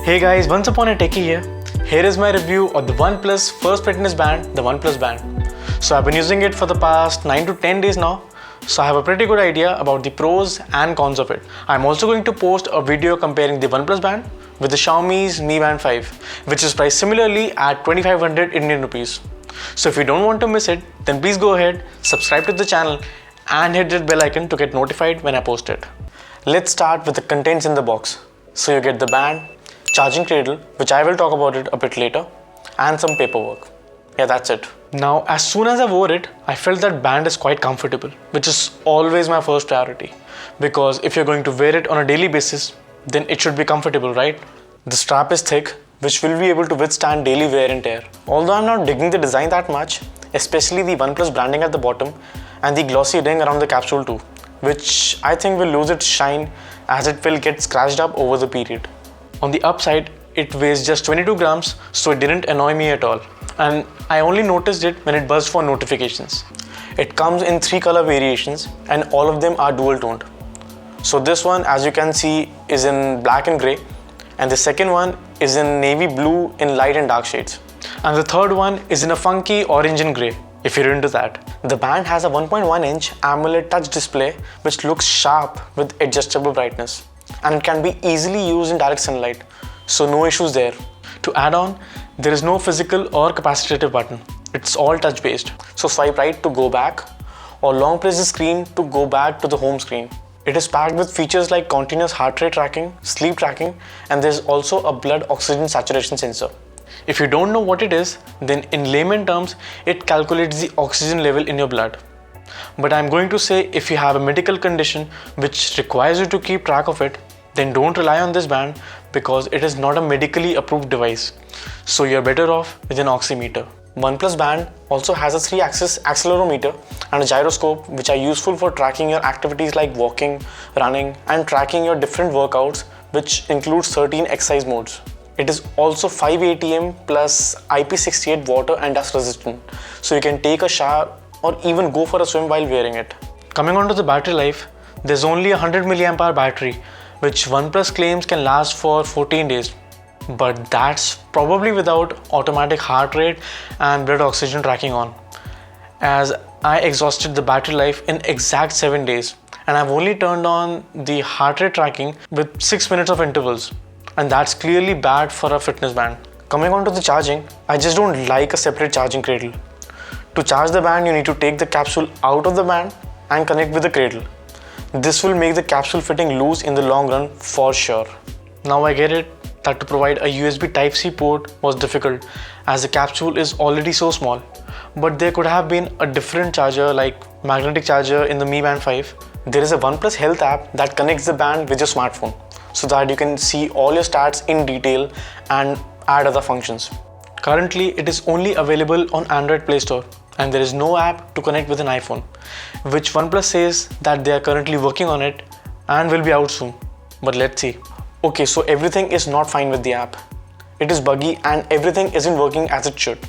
Hey guys, once upon a techie here. Here is my review of the OnePlus first fitness band, the OnePlus band. So I've been using it for the past 9 to 10 days now. So I have a pretty good idea about the pros and cons of it. I'm also going to post a video comparing the OnePlus band with the Xiaomi's Mi Band 5, which is priced similarly at 2500 Indian rupees. So if you don't want to miss it, then please go ahead, subscribe to the channel and hit that bell icon to get notified when I post it. Let's start with the contents in the box. So you get the band, charging cradle, which I will talk about it a bit later, and some paperwork. Yeah, that's it. Now, as soon as I wore it, I felt that band is quite comfortable, which is always my first priority. Because if you're going to wear it on a daily basis, then it should be comfortable, right? The strap is thick, which will be able to withstand daily wear and tear. Although I'm not digging the design that much, especially the OnePlus branding at the bottom and the glossy ring around the capsule too, which I think will lose its shine as it will get scratched up over the period. On the upside, it weighs just 22 grams, so it didn't annoy me at all. And I only noticed it when it buzzed for notifications. It comes in 3 color variations and all of them are dual toned. So this one, as you can see, is in black and grey, and the second one is in navy blue in light and dark shades. And the third one is in a funky orange and grey, if you're into that. The band has a 1.1-inch AMOLED touch display which looks sharp with adjustable brightness, and it can be easily used in direct sunlight, so no issues there. To add on, there is no physical or capacitive button. It's all touch based. So swipe right to go back or long press the screen to go back to the home screen. It is packed with features like continuous heart rate tracking, sleep tracking, and there's also a blood oxygen saturation sensor. If you don't know what it is, then in layman terms, it calculates the oxygen level in your blood. But I'm going to say if you have a medical condition which requires you to keep track of it, then don't rely on this band because it is not a medically approved device. So you're better off with an oximeter. OnePlus band also has a 3-axis accelerometer and a gyroscope which are useful for tracking your activities like walking, running, and tracking your different workouts, which includes 13 exercise modes. It is also 5 ATM plus IP68 water and dust resistant, so you can take a shower or even go for a swim while wearing it. Coming on to the battery life, there's only a 100 mAh battery, which OnePlus claims can last for 14 days. But that's probably without automatic heart rate and blood oxygen tracking on, as I exhausted the battery life in exact 7 days, and I've only turned on the heart rate tracking with 6 minutes of intervals, and that's clearly bad for a fitness band. Coming on to the charging, I just don't like a separate charging cradle. To charge the band, you need to take the capsule out of the band and connect with the cradle. This will make the capsule fitting loose in the long run for sure. Now I get it that to provide a USB Type-C port was difficult as the capsule is already so small, but there could have been a different charger like magnetic charger in the Mi Band 5. There is a OnePlus Health app that connects the band with your smartphone so that you can see all your stats in detail and add other functions. Currently, it is only available on Android Play Store and there is no app to connect with an iPhone, which OnePlus says that they are currently working on it and will be out soon, but let's see. Okay, so everything is not fine with the app. It is buggy and everything isn't working as it should.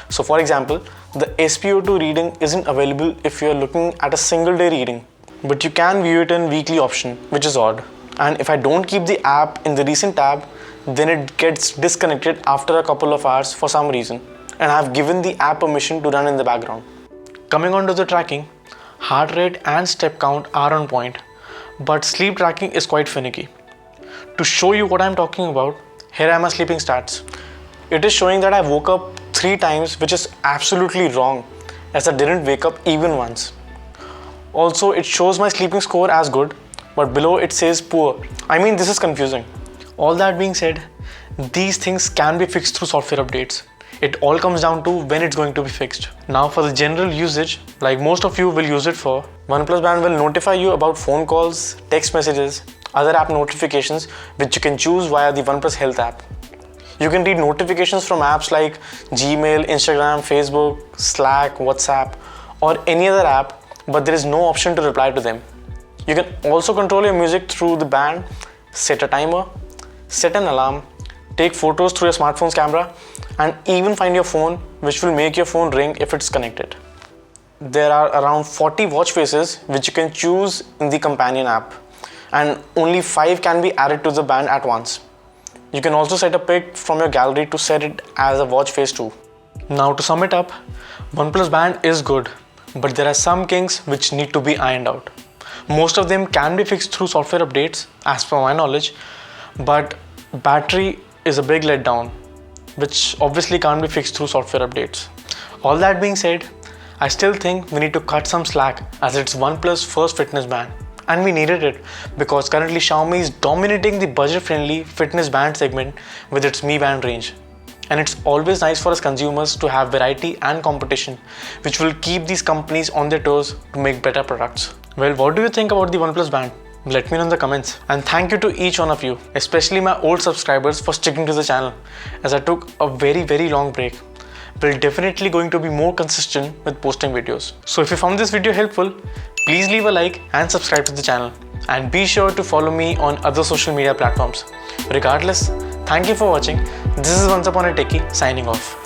So for example, the SpO2 reading isn't available if you're looking at a single day reading, but you can view it in weekly option, which is odd. And if I don't keep the app in the recent tab, then it gets disconnected after a couple of hours for some reason, and I've given the app permission to run in the background. Coming on to the tracking, heart rate and step count are on point, but sleep tracking is quite finicky. To show you what I'm talking about, here are my sleeping stats. It is showing that I woke up 3 times, which is absolutely wrong, as I didn't wake up even once. Also, it shows my sleeping score as good, but below it says poor. I mean, this is confusing. All that being said, these things can be fixed through software updates. It all comes down to when it's going to be fixed. Now for the general usage, like most of you will use it for, OnePlus band will notify you about phone calls, text messages, other app notifications, which you can choose via the OnePlus Health app. You can read notifications from apps like Gmail, Instagram, Facebook, Slack, WhatsApp, or any other app, but there is no option to reply to them. You can also control your music through the band, set a timer, set an alarm, take photos through your smartphone's camera, and even find your phone, which will make your phone ring if it's connected. There are around 40 watch faces which you can choose in the companion app, and only 5 can be added to the band at once. You can also set a pic from your gallery to set it as a watch face too. Now to sum it up, OnePlus Band is good, but there are some kinks which need to be ironed out. Most of them can be fixed through software updates as per my knowledge, but battery is a big letdown, which obviously can't be fixed through software updates. All that being said, I still think we need to cut some slack as it's OnePlus' first fitness band. And we needed it because currently Xiaomi is dominating the budget-friendly fitness band segment with its Mi Band range. And it's always nice for us consumers to have variety and competition, which will keep these companies on their toes to make better products. Well, what do you think about the OnePlus Band? Let me know in the comments. And thank you to each one of you, especially my old subscribers, for sticking to the channel as I took a very long break. We're definitely going to be more consistent with posting videos. So if you found this video helpful, please leave a like and subscribe to the channel. And be sure to follow me on other social media platforms. Regardless, thank you for watching. This is OnceUponATechie signing off.